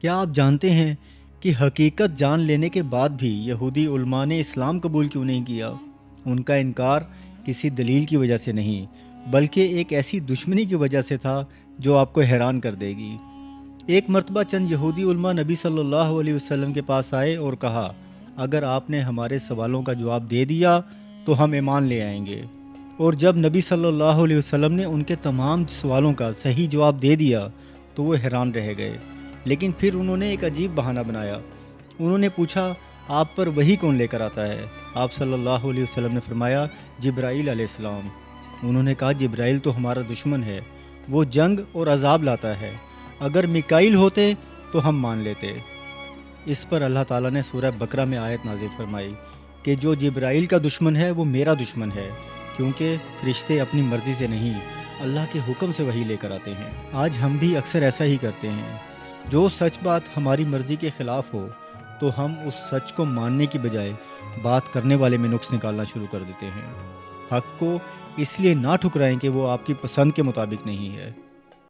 کیا آپ جانتے ہیں کہ حقیقت جان لینے کے بعد بھی یہودی علماء نے اسلام قبول کیوں نہیں کیا؟ ان کا انکار کسی دلیل کی وجہ سے نہیں، بلکہ ایک ایسی دشمنی کی وجہ سے تھا جو آپ کو حیران کر دے گی۔ ایک مرتبہ چند یہودی علماء نبی صلی اللہ علیہ وسلم کے پاس آئے اور کہا، اگر آپ نے ہمارے سوالوں کا جواب دے دیا تو ہم ایمان لے آئیں گے۔ اور جب نبی صلی اللہ علیہ وسلم نے ان کے تمام سوالوں کا صحیح جواب دے دیا تو وہ حیران رہ گئے، لیکن پھر انہوں نے ایک عجیب بہانہ بنایا۔ انہوں نے پوچھا، آپ پر وحی کون لے کر آتا ہے؟ آپ صلی اللہ علیہ وسلم نے فرمایا، جبرائیل علیہ السلام۔ انہوں نے کہا، جبرائیل تو ہمارا دشمن ہے، وہ جنگ اور عذاب لاتا ہے، اگر میکائیل ہوتے تو ہم مان لیتے۔ اس پر اللہ تعالیٰ نے سورہ بقرہ میں آیت نازل فرمائی کہ جو جبرائیل کا دشمن ہے وہ میرا دشمن ہے، کیونکہ فرشتے اپنی مرضی سے نہیں، اللہ کے حکم سے وحی لے کر آتے ہیں۔ آج ہم بھی اکثر ایسا ہی کرتے ہیں۔ جو سچ بات ہماری مرضی کے خلاف ہو تو ہم اس سچ کو ماننے کی بجائے بات کرنے والے میں نقص نکالنا شروع کر دیتے ہیں۔ حق کو اس لیے نہ ٹھکرائیں کہ وہ آپ کی پسند کے مطابق نہیں ہے۔